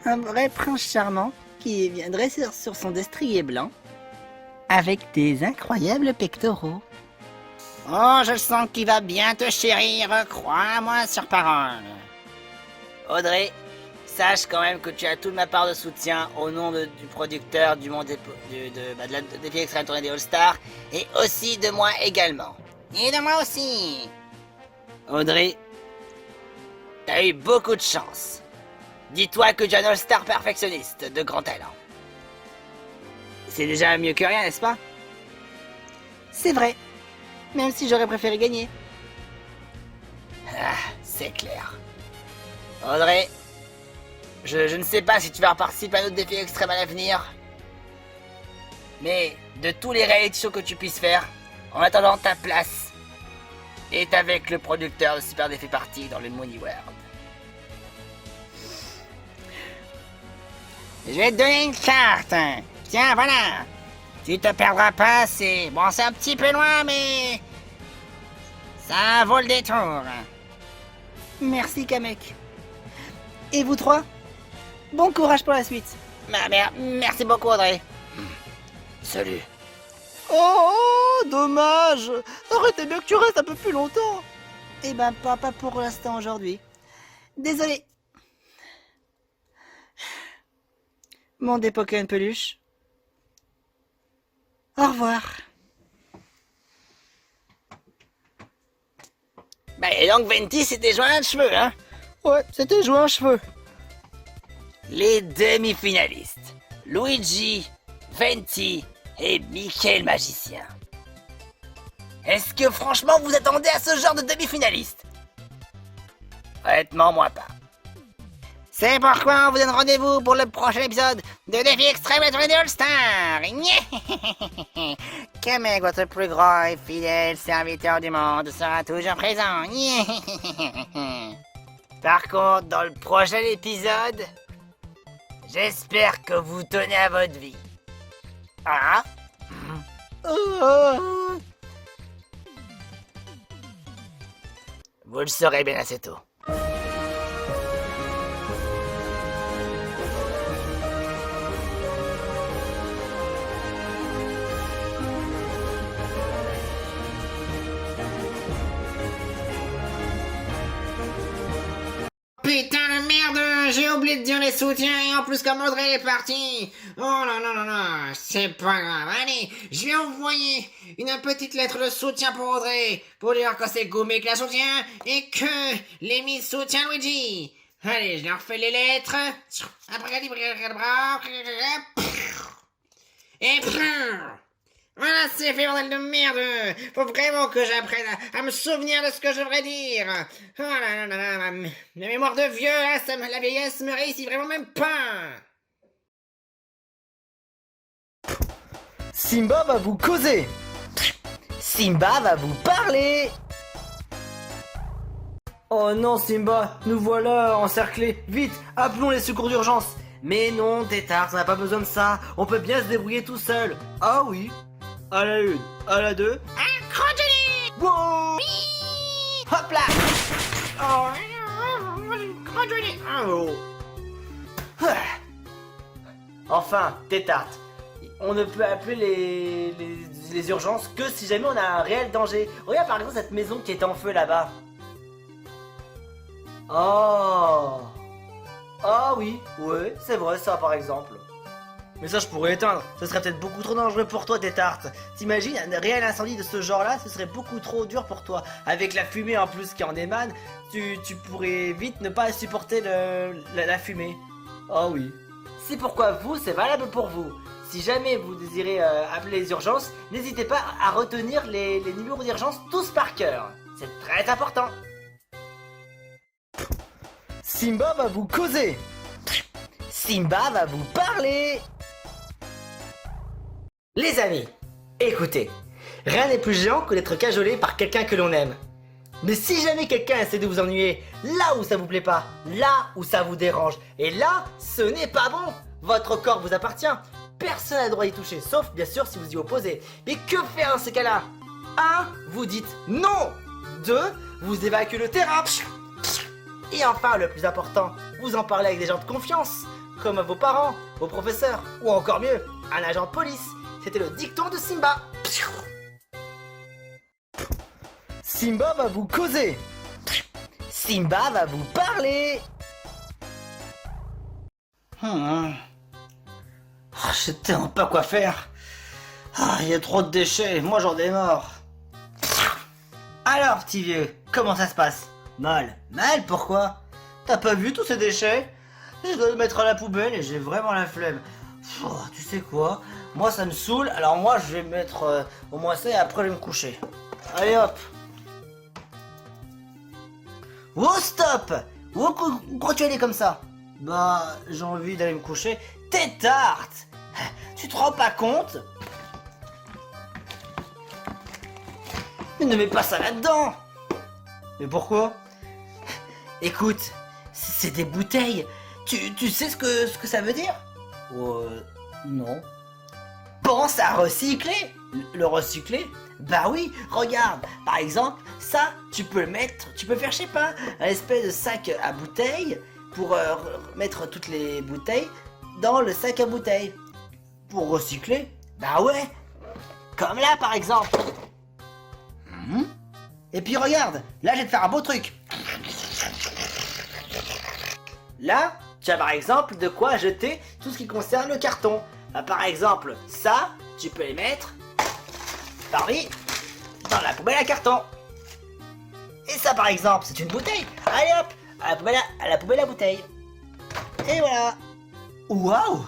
Un vrai prince charmant qui viendrait sur son destrier blanc. Avec des incroyables pectoraux. Oh, je sens qu'il va bien te chérir, crois-moi sur parole. Audrey, sache quand même que tu as toute ma part de soutien au nom du producteur du monde de la Défi Extrême Tournée des All-Stars et aussi de moi également. Et de moi aussi. Audrey, t'as eu beaucoup de chance. Dis-toi que tu es un All-Star perfectionniste de grand talent. C'est déjà mieux que rien, n'est-ce pas? C'est vrai. Même si j'aurais préféré gagner. Ah, c'est clair. Audrey, je ne sais pas si tu vas participer à notre défi extrême à l'avenir. Mais de tous les reality shows que tu puisses faire, en attendant ta place est avec le producteur de Super Défi Party dans le Mooney World. Je vais te donner une carte. Tiens, voilà. Tu te perdras pas, c'est un petit peu loin, mais ça vaut le détour. Merci, Kamek. Et vous trois? Bon courage pour la suite. Merci beaucoup, Audrey. Salut. Oh, dommage. Ça aurait été bien que tu restes un peu plus longtemps. Eh ben, pas pour l'instant aujourd'hui. Désolé. Mon Pokémon peluche. Au revoir. Et donc Venti s'était joint un cheveu, hein? Ouais, c'était joué un cheveu. Les demi-finalistes. Luigi, Venti et Mickey le magicien. Est-ce que franchement vous attendez à ce genre de demi-finaliste? Honnêtement, moi pas. C'est pourquoi on vous donne rendez-vous pour le prochain épisode de Défi Extrême la tournée des All-Stars. Kamek, votre plus grand et fidèle serviteur du monde, sera toujours présent. Par contre, dans le prochain épisode, j'espère que vous tenez à votre vie. Ah? Vous le saurez bien assez tôt. Putain de merde, j'ai oublié de dire les soutiens et en plus comme Audrey est partie. Oh là là là là, c'est pas grave. Allez, je vais envoyer une petite lettre de soutien pour Audrey, pour dire que c'est Goumé qui la soutient et que Lémi soutient Luigi. Allez, je leur fais les lettres. Et voilà, c'est fait, bordel de merde. Faut vraiment que j'apprenne à me souvenir de ce que je devrais dire. Oh là là là là, la mémoire de vieux, là, la vieillesse me réussit vraiment même pas. Simba va vous causer. Simba va vous parler. Oh non, Simba, nous voilà encerclés. Vite, appelons les secours d'urgence. Mais non, Tétard, on n'a pas besoin de ça. On peut bien se débrouiller tout seul. Ah oui. À la une, à la deux. Un crocodile. Wow. Hop là. Crocodile. Oh. Enfin, Tétart, on ne peut appeler les urgences que si jamais on a un réel danger. Regarde par exemple cette maison qui est en feu là-bas. Oh. Ah oui, ouais, c'est vrai ça par exemple. Mais ça je pourrais éteindre, ce serait peut-être beaucoup trop dangereux pour toi Tétart. T'imagines un réel incendie de ce genre là, ce serait beaucoup trop dur pour toi. Avec la fumée en plus qui en émane, tu pourrais vite ne pas supporter la fumée. Oh oui. C'est pourquoi vous, c'est valable pour vous. si jamais vous désirez appeler les urgences, n'hésitez pas à retenir les numéros d'urgence tous par cœur. C'est très important. Simba va vous causer. Simba va vous parler. Les amis, écoutez, rien n'est plus géant que d'être cajolé par quelqu'un que l'on aime. Mais si jamais quelqu'un essaie de vous ennuyer, là où ça vous plaît pas, là où ça vous dérange, et là, ce n'est pas bon. Votre corps vous appartient. Personne n'a le droit d'y toucher, sauf bien sûr si vous y opposez. Mais que faire dans ces cas-là? 1. Vous dites non. 2. Vous évacuez le terrain. Et enfin, le plus important, vous en parlez avec des gens de confiance, comme vos parents, vos professeurs, ou encore mieux, un agent de police. C'était le dicton de Simba. Simba va vous causer. Simba va vous parler. Je sais tellement pas quoi faire. Il y a trop de déchets, moi j'en ai marre. Alors, petit vieux, comment ça se passe? Mal. Mal, pourquoi? T'as pas vu tous ces déchets? Je dois le mettre à la poubelle et j'ai vraiment la flemme. Tu sais quoi? Moi ça me saoule, alors moi je vais mettre au moins ça et après je vais me coucher. Allez hop. Oh stop! Pourquoi tu allais comme ça? Bah, j'ai envie d'aller me coucher. T'es tarte! Tu te rends pas compte? Mais ne mets pas ça là-dedans! Mais pourquoi? Écoute, c'est des bouteilles. Tu sais ce que ça veut dire? Non. Pense à recycler. Le recycler? Bah oui, regarde, par exemple, ça, tu peux le mettre, tu peux faire, je sais pas, un espèce de sac à bouteilles pour mettre toutes les bouteilles dans le sac à bouteilles. Pour recycler? Bah ouais, comme là par exemple. Et puis regarde, là je vais te faire un beau truc. Là, tu as par exemple de quoi jeter tout ce qui concerne le carton. Bah, par exemple, ça, tu peux les mettre parmi dans la poubelle à carton. Et ça par exemple, c'est une bouteille. Allez hop, à la poubelle à bouteille. Et voilà. Waouh!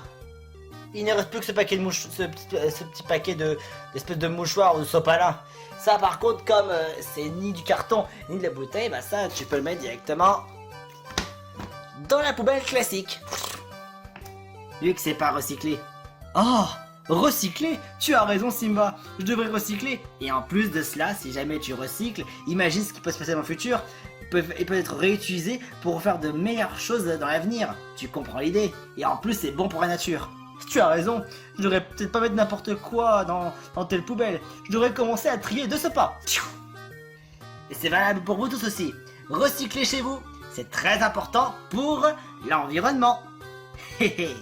Il ne reste plus que ce paquet de ce petit paquet d'espèces de mouchoirs ou de sopalin. Ça par contre, comme c'est ni du carton ni de la bouteille, bah ça tu peux le mettre directement dans la poubelle classique. Vu que c'est pas recyclé. Oh! Recycler? Tu as raison Simba, je devrais recycler. Et en plus de cela, si jamais tu recycles, imagine ce qui peut se passer dans le futur. Il peut être réutilisé pour faire de meilleures choses dans l'avenir. Tu comprends l'idée? Et en plus c'est bon pour la nature. Tu as raison, je devrais peut-être pas mettre n'importe quoi dans telle poubelle. Je devrais commencer à trier de ce pas. Et c'est valable pour vous tous aussi. Recycler chez vous, c'est très important pour l'environnement. Hé hé.